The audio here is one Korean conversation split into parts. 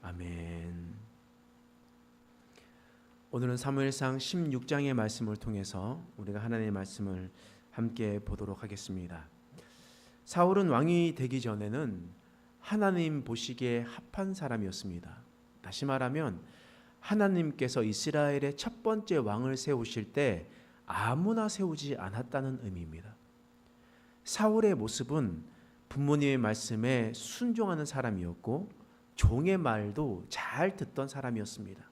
아멘. 오늘은 사무엘상 16장의 말씀을 통해서 우리가 하나님의 말씀을 함께 보도록 하겠습니다. 사울은 왕이 되기 전에는 하나님 보시기에 합한 사람이었습니다. 다시 말하면 하나님께서 이스라엘의 첫 번째 왕을 세우실 때 아무나 세우지 않았다는 의미입니다. 사울의 모습은 부모님의 말씀에 순종하는 사람이었고 종의 말도 잘 듣던 사람이었습니다.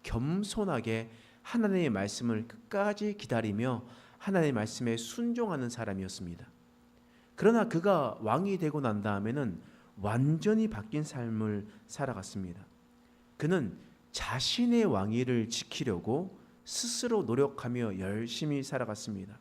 겸손하게 하나님의 말씀을 끝까지 기다리며 하나님의 말씀에 순종하는 사람이었습니다. 그러나 그가 왕이 되고 난 다음에는 완전히 바뀐 삶을 살아갔습니다. 그는 자신의 왕위를 지키려고 스스로 노력하며 열심히 살아갔습니다.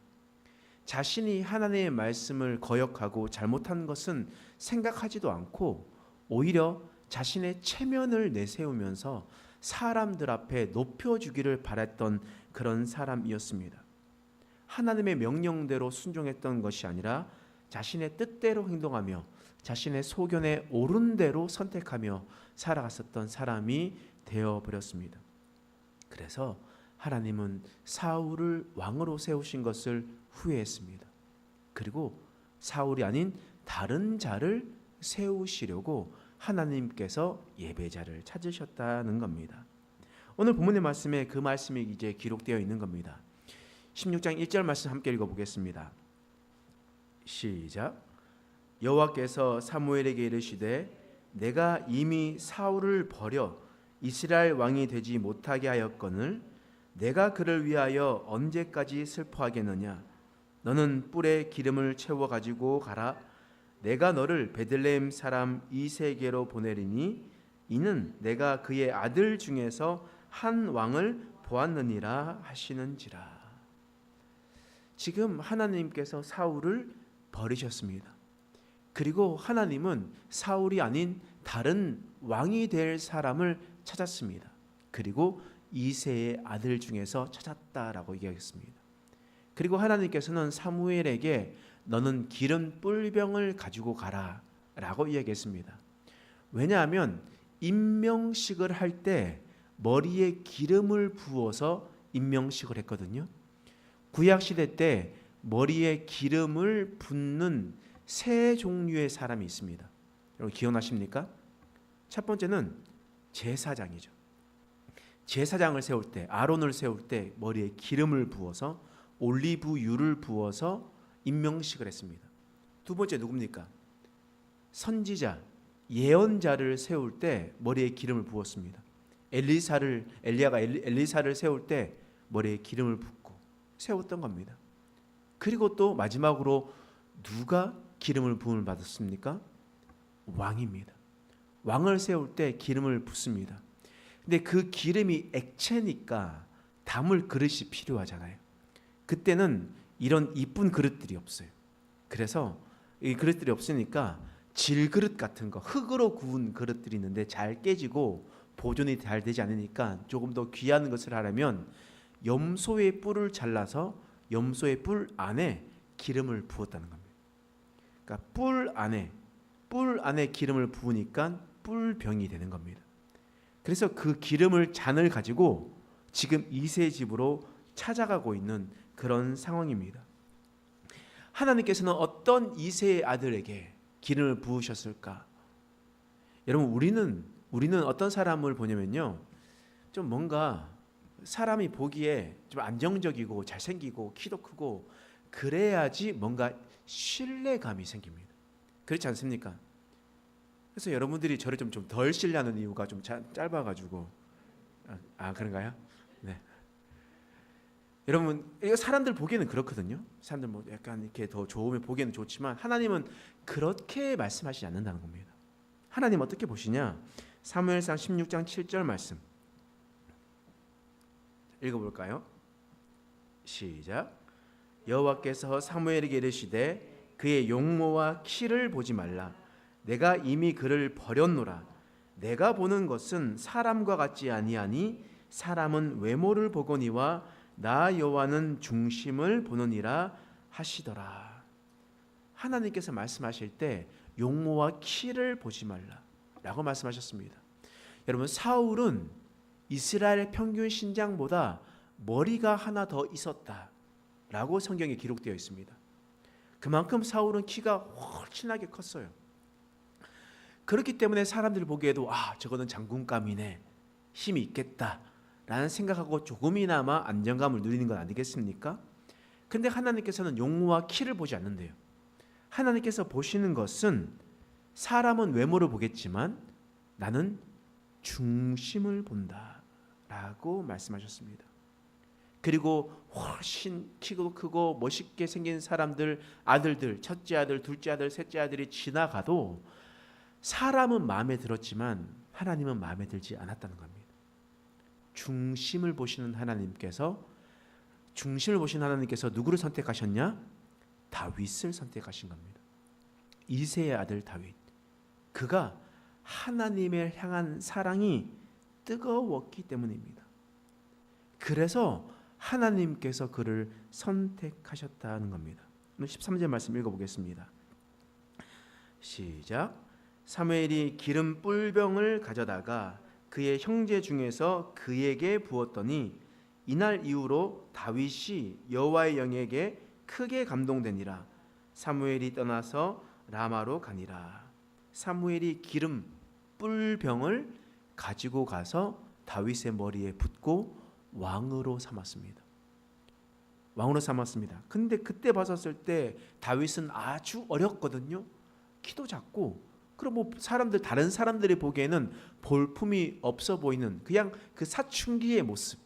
자신이 하나님의 말씀을 거역하고 잘못한 것은 생각하지도 않고 오히려 자신의 체면을 내세우면서 사람들 앞에 높여주기를 바랐던 그런 사람이었습니다. 하나님의 명령대로 순종했던 것이 아니라 자신의 뜻대로 행동하며 자신의 소견에 옳은 대로 선택하며 살아갔었던 사람이 되어버렸습니다. 그래서 하나님은 사울을 왕으로 세우신 것을 후회했습니다. 그리고 사울이 아닌 다른 자를 세우시려고 하나님께서 예배자를 찾으셨다는 겁니다. 오늘 본문의 말씀에 그 말씀이 이제 기록되어 있는 겁니다. 16장 1절 말씀 함께 읽어보겠습니다. 시작. 여호와께서 사무엘에게 이르시되 내가 이미 사울을 버려 이스라엘 왕이 되지 못하게 하였거늘 내가 그를 위하여 언제까지 슬퍼하겠느냐. 너는 뿔에 기름을 채워 가지고 가라. 내가 너를 베들레헴 사람 이새에게로 보내리니 이는 내가 그의 아들 중에서 한 왕을 보았느니라 하시는지라. 지금 하나님께서 사울을 버리셨습니다. 그리고 하나님은 사울이 아닌 다른 왕이 될 사람을 찾았습니다. 그리고 이새의 아들 중에서 찾았다라고 얘기하겠습니다. 그리고 하나님께서는 사무엘에게 너는 기름 뿔병을 가지고 가라 라고 이야기했습니다. 왜냐하면 임명식을 할 때 머리에 기름을 부어서 임명식을 했거든요. 구약시대 때 머리에 기름을 붓는 세 종류의 사람이 있습니다. 여러분 기억나십니까? 첫 번째는 제사장이죠. 제사장을 세울 때, 아론을 세울 때 머리에 기름을 부어서 올리브유를 부어서 임명식을 했습니다. 두 번째 누굽니까? 선지자, 예언자를 세울 때 머리에 기름을 부었습니다. 엘리야가 엘리사를 세울 때 머리에 기름을 붓고 세웠던 겁니다. 그리고 또 마지막으로 누가 기름을 부음을 받았습니까? 왕입니다. 왕을 세울 때 기름을 붓습니다. 근데 그 기름이 액체니까 담을 그릇이 필요하잖아요. 그때는 이런 이쁜 그릇들이 없어요. 그래서 이 그릇들이 없으니까 질그릇 같은 거, 흙으로 구운 그릇들이 있는데 잘 깨지고 보존이 잘 되지 않으니까 조금 더 귀한 것을 하려면 염소의 뿔을 잘라서 염소의 뿔 안에 기름을 부었다는 겁니다. 그러니까 뿔 안에 기름을 부으니까 뿔병이 되는 겁니다. 그래서 그 기름을 잔을 가지고 지금 이새의 집으로 찾아가고 있는 그런 상황입니다. 하나님께서는 어떤 이새의 아들에게 기름을 부으셨을까? 여러분 우리는 어떤 사람을 보냐면요, 좀 뭔가 사람이 보기에 좀 안정적이고 잘생기고 키도 크고 그래야지 뭔가 신뢰감이 생깁니다. 그렇지 않습니까? 그래서 여러분들이 저를 좀 덜 신뢰하는 이유가 좀 짧아가지고 그런가요? 네. 여러분 이거 사람들 보기에는 그렇거든요. 사람들 뭐 약간 이렇게 더 좋으면 보기에는 좋지만 하나님은 그렇게 말씀하시지 않는다는 겁니다. 하나님 어떻게 보시냐? 사무엘상 16장 7절 말씀 읽어볼까요? 시작. 여호와께서 사무엘에게 이르시되 그의 용모와 키를 보지 말라. 내가 이미 그를 버렸노라. 내가 보는 것은 사람과 같지 아니하니 사람은 외모를 보거니와 나 여호와는 중심을 보느니라 하시더라. 하나님께서 말씀하실 때 용모와 키를 보지 말라라고 말씀하셨습니다. 여러분, 사울은 이스라엘 평균 신장보다 머리가 하나 더 있었다라고 성경에 기록되어 있습니다. 그만큼 사울은 키가 훨씬하게 컸어요. 그렇기 때문에 사람들 보기에도 저거는 장군감이네, 힘이 있겠다라는 생각하고 조금이나마 안정감을 누리는 건 아니겠습니까? 근데 하나님께서는 용모와 키를 보지 않는데요. 하나님께서 보시는 것은 사람은 외모를 보겠지만 나는 중심을 본다라고 말씀하셨습니다. 그리고 훨씬 키도 크고 멋있게 생긴 사람들, 아들들, 첫째 아들, 둘째 아들, 셋째 아들이 지나가도 사람은 마음에 들었지만 하나님은 마음에 들지 않았다는 겁니다. 중심을 보시는 하나님께서 누구를 선택하셨냐? 다윗을 선택하신 겁니다. 이새의 아들 다윗. 그가 하나님을 향한 사랑이 뜨거웠기 때문입니다. 그래서 하나님께서 그를 선택하셨다는 겁니다. 13절 말씀 읽어보겠습니다. 시작. 사무엘이 기름 뿔병을 가져다가 그의 형제 중에서 그에게 부었더니 이날 이후로 다윗이 여호와의 영에게 크게 감동되니라. 사무엘이 떠나서 라마로 가니라. 사무엘이 기름 뿔병을 가지고 가서 다윗의 머리에 붓고 왕으로 삼았습니다. 근데 그때 봤었을 때 다윗은 아주 어렸거든요. 키도 작고, 그럼 다른 사람들이 보기에는 볼품이 없어 보이는 그냥 그 사춘기의 모습,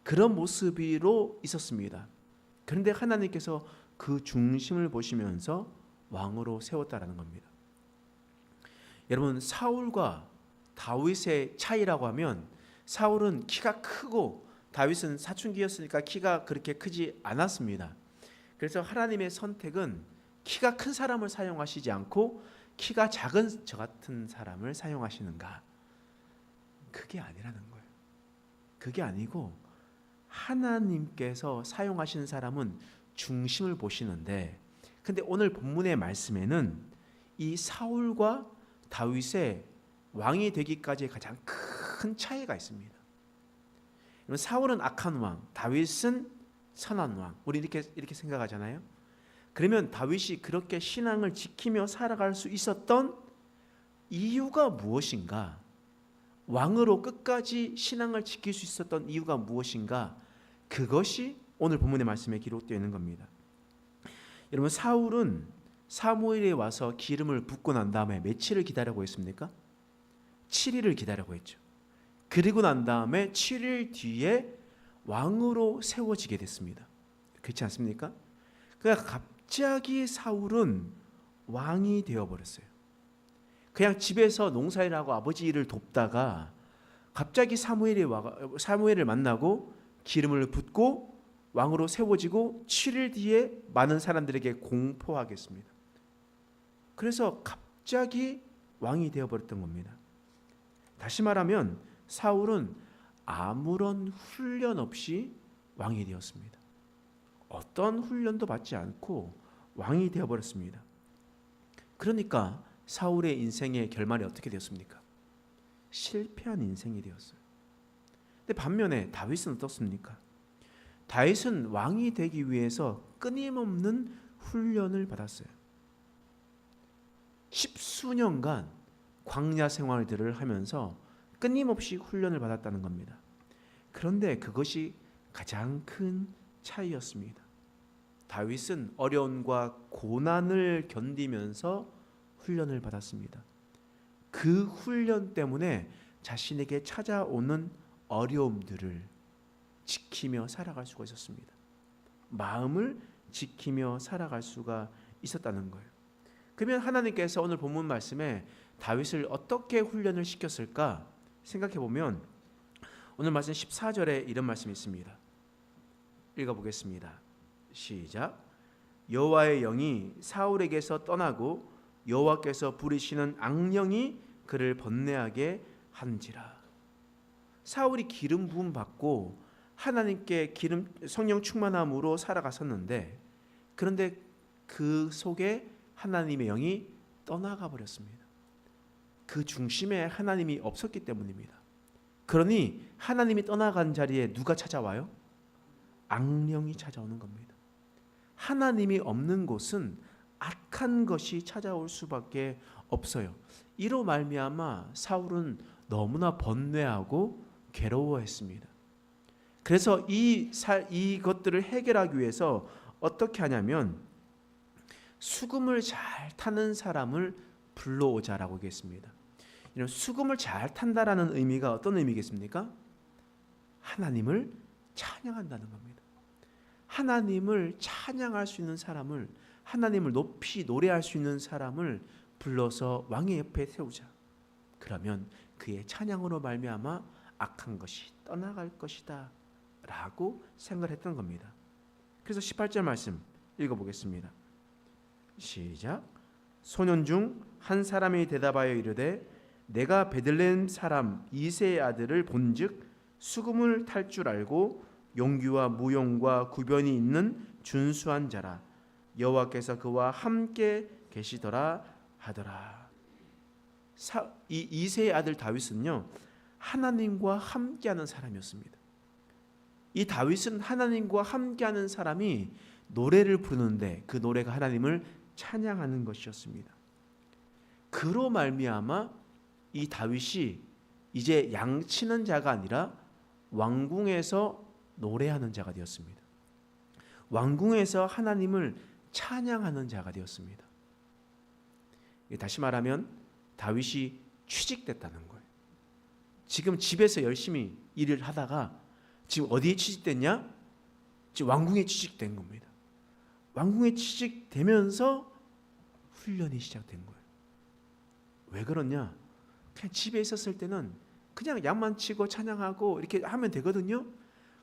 그런 모습으로 있었습니다. 그런데 하나님께서 그 중심을 보시면서 왕으로 세웠다라는 겁니다. 여러분, 사울과 다윗의 차이라고 하면 사울은 키가 크고 다윗은 사춘기였으니까 키가 그렇게 크지 않았습니다. 그래서 하나님의 선택은 키가 큰 사람을 사용하시지 않고 키가 작은 저 같은 사람을 사용하시는가? 그게 아니라는 거예요. 그게 아니고 하나님께서 사용하시는 사람은 중심을 보시는데, 근데 오늘 본문의 말씀에는 이 사울과 다윗의 왕이 되기까지의 가장 큰 차이가 있습니다. 사울은 악한 왕, 다윗은 선한 왕. 우리 이렇게 생각하잖아요. 그러면 다윗이 그렇게 신앙을 지키며 살아갈 수 있었던 이유가 무엇인가? 왕으로 끝까지 신앙을 지킬 수 있었던 이유가 무엇인가? 그것이 오늘 본문의 말씀에 기록되어 있는 겁니다. 여러분, 사울은 사무엘에 와서 기름을 붓고 난 다음에 며칠을 기다리고 있습니까? 7일을 기다리고 있죠. 그리고 난 다음에 7일 뒤에 왕으로 세워지게 됐습니다. 그렇지 않습니까? 그러니까 갑자기 사울은 왕이 되어버렸어요. 그냥 집에서 농사일하고 아버지 일을 돕다가 갑자기 사무엘을 만나고 기름을 붓고 왕으로 세워지고 7일 뒤에 많은 사람들에게 공포하겠습니다. 그래서 갑자기 왕이 되어버렸던 겁니다. 다시 말하면 사울은 아무런 훈련 없이 왕이 되었습니다. 어떤 훈련도 받지 않고 왕이 되어버렸습니다. 그러니까 사울의 인생의 결말이 어떻게 되었습니까? 실패한 인생이 되었어요. 근데 반면에 다윗은 어떻습니까? 다윗은 왕이 되기 위해서 끊임없는 훈련을 받았어요. 10수년간 광야 생활들을 하면서 끊임없이 훈련을 받았다는 겁니다. 그런데 그것이 가장 큰 차이였습니다. 다윗은 어려움과 고난을 견디면서 훈련을 받았습니다. 그 훈련 때문에 자신에게 찾아오는 어려움들을 지키며 살아갈 수가 있었습니다. 마음을 지키며 살아갈 수가 있었다는 거예요. 그러면 하나님께서 오늘 본문 말씀에 다윗을 어떻게 훈련을 시켰을까 생각해 보면 오늘 말씀 14절에 이런 말씀이 있습니다. 읽어보겠습니다. 시작. 여호와의 영이 사울에게서 떠나고 여호와께서 부리시는 악령이 그를 번뇌하게 한지라. 사울이 기름 부음 받고 하나님께 성령 충만함으로 살아갔었는데, 그런데 그 속에 하나님의 영이 떠나가 버렸습니다. 그 중심에 하나님이 없었기 때문입니다. 그러니 하나님이 떠나간 자리에 누가 찾아와요? 악령이 찾아오는 겁니다. 하나님이 없는 곳은 악한 것이 찾아올 수밖에 없어요. 이로 말미암아 사울은 너무나 번뇌하고 괴로워했습니다. 그래서 이것들을 해결하기 위해서 어떻게 하냐면 수금을 잘 타는 사람을 불러오자라고 했습니다. 이런 수금을 잘 탄다라는 의미가 어떤 의미겠습니까? 하나님을 찬양한다는 겁니다. 하나님을 찬양할 수 있는 사람을, 하나님을 높이 노래할 수 있는 사람을 불러서 왕의 옆에 세우자. 그러면 그의 찬양으로 말미암아 악한 것이 떠나갈 것이다 라고 생각했던 겁니다. 그래서 18절 말씀 읽어보겠습니다. 시작. 소년 중 한 사람이 대답하여 이르되 내가 베들레헴 사람 이새의 아들을 본즉 수금을 탈 줄 알고 용기와 무용과 구변이 있는 준수한 자라. 여호와께서 그와 함께 계시더라 하더라. 이 이새의 아들 다윗은요, 하나님과 함께하는 사람이었습니다. 이 다윗은 하나님과 함께하는 사람이 노래를 부르는데 그 노래가 하나님을 찬양하는 것이었습니다. 그로 말미암아 이 다윗이 이제 양치는 자가 아니라 왕궁에서 노래하는 자가 되었습니다. 왕궁에서 하나님을 찬양하는 자가 되었습니다. 다시 말하면 다윗이 취직됐다는 거예요. 지금 집에서 열심히 일을 하다가 지금 어디에 취직됐냐? 지금 왕궁에 취직된 겁니다. 왕궁에 취직되면서 훈련이 시작된 거예요. 왜 그러냐? 그냥 집에 있었을 때는 그냥 양만 치고 찬양하고 이렇게 하면 되거든요.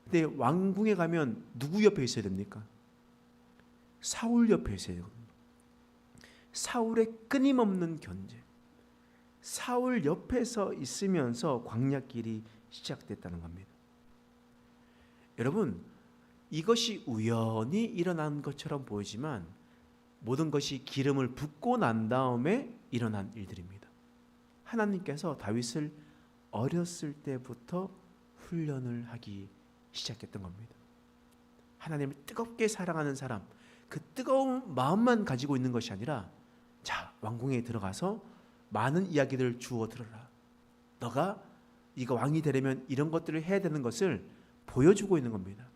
근데 왕궁에 가면 누구 옆에 있어야 됩니까? 사울 옆에 있어야 되거든요. 사울의 끊임없는 견제, 사울 옆에서 있으면서 광야길이 시작됐다는 겁니다. 여러분, 이것이 우연히 일어난 것처럼 보이지만 모든 것이 기름을 붓고 난 다음에 일어난 일들입니다. 하나님께서 다윗을 어렸을 때부터 훈련을 하기 시작했던 겁니다. 하나님을 뜨겁게 사랑하는 사람, 그 뜨거운 마음만 가지고 있는 것이 아니라, 자, 왕궁에 들어가서 많은 이야기들을 주워 들어라. 너가 이거 왕이 되려면 이런 것들을 해야 되는 것을 보여주고 있는 겁니다.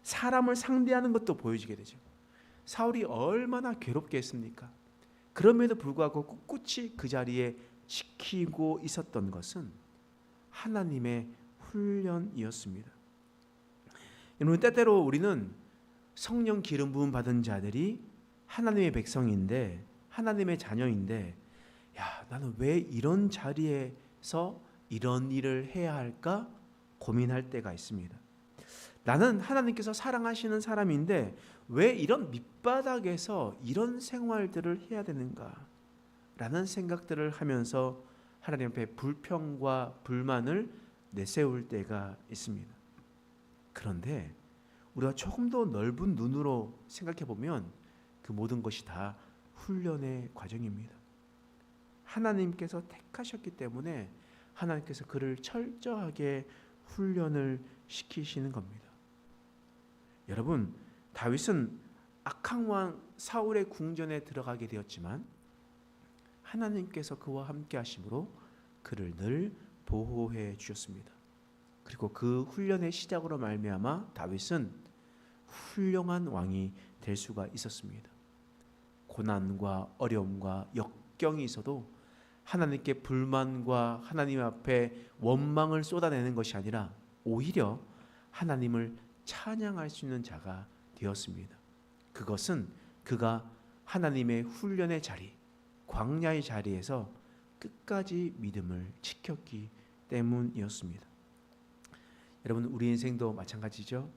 사람을 상대하는 것도 보여주게 되죠. 사울이 얼마나 괴롭게 했습니까? 그럼에도 불구하고 꿋꿋이 그 자리에 지키고 있었던 것은 하나님의 훈련이었습니다. 여러분, 때때로 우리는 성령 기름 부음 받은 자들이 하나님의 백성인데, 하나님의 자녀인데, 야, 나는 왜 이런 자리에서 이런 일을 해야 할까 고민할 때가 있습니다. 나는 하나님께서 사랑하시는 사람인데 왜 이런 밑바닥에서 이런 생활들을 해야 되는가 라는 생각들을 하면서 하나님 앞에 불평과 불만을 내세울 때가 있습니다. 그런데 우리가 조금 더 넓은 눈으로 생각해 보면 그 모든 것이 다 훈련의 과정입니다. 하나님께서 택하셨기 때문에 하나님께서 그를 철저하게 훈련을 시키시는 겁니다. 여러분, 다윗은 악한 왕 사울의 궁전에 들어가게 되었지만 하나님께서 그와 함께 하심으로 그를 늘 보호해 주셨습니다. 그리고 그 훈련의 시작으로 말미암아 다윗은 훌륭한 왕이 될 수가 있었습니다. 고난과 어려움과 역경이 있어도 하나님께 불만과 하나님 앞에 원망을 쏟아내는 것이 아니라 오히려 하나님을 찬양할 수 있는 자가 되었습니다. 그것은 그가 하나님의 훈련의 자리, 광야의 자리에서 끝까지 믿음을 지켰기 때문이었습니다. 여러분, 우리 인생도 마찬가지죠.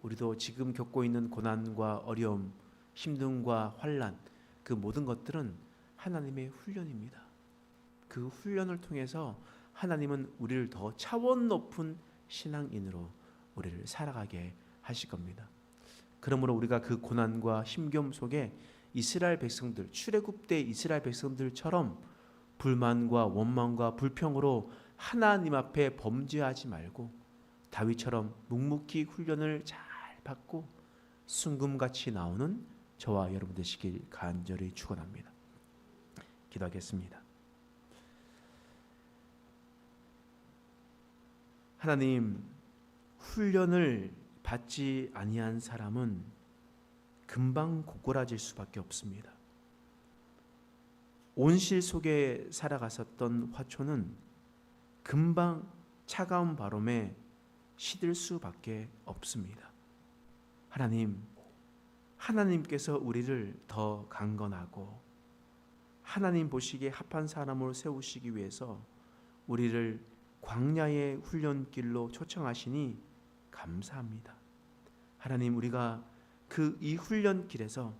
우리도 지금 겪고 있는 고난과 어려움, 힘듦과 환난, 그 모든 것들은 하나님의 훈련입니다. 그 훈련을 통해서 하나님은 우리를 더 차원 높은 신앙인으로 우리를 살아가게 하실 겁니다. 그러므로 우리가 그 고난과 힘겨움 속에 이스라엘 백성들, 출애굽 때 이스라엘 백성들처럼 불만과 원망과 불평으로 하나님 앞에 범죄하지 말고 다윗처럼 묵묵히 훈련을 잘 받고 순금같이 나오는 저와 여러분 되시길 간절히 축원합니다. 기도하겠습니다. 하나님, 훈련을 받지 아니한 사람은 금방 고꾸라질 수밖에 없습니다. 온실 속에 살아갔었던 화초는 금방 차가운 바람에 시들 수밖에 없습니다. 하나님께서 우리를 더 강건하고 하나님 보시기에 합한 사람으로 세우시기 위해서 우리를 광야의 훈련길로 초청하시니 감사합니다. 하나님, 우리가 이 훈련길에서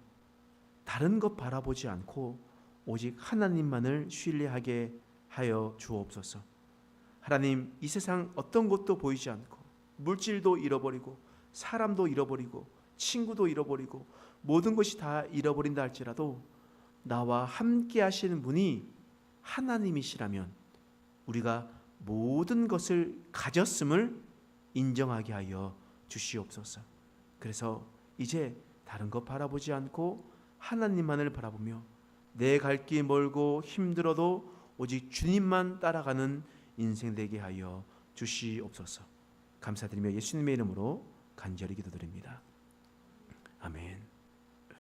다른 것 바라보지 않고 오직 하나님만을 신뢰하게 하여 주옵소서. 하나님, 이 세상 어떤 것도 보이지 않고 물질도 잃어버리고 사람도 잃어버리고 친구도 잃어버리고 모든 것이 다 잃어버린다 할지라도 나와 함께 하시는 분이 하나님이시라면 우리가 모든 것을 가졌음을 인정하게 하여 주시옵소서. 그래서 이제 다른 것 바라보지 않고 하나님만을 바라보며 내 갈 길 멀고 힘들어도 오직 주님만 따라가는 인생 되게 하여 주시옵소서. 감사드리며 예수님의 이름으로 간절히 기도드립니다. 아멘.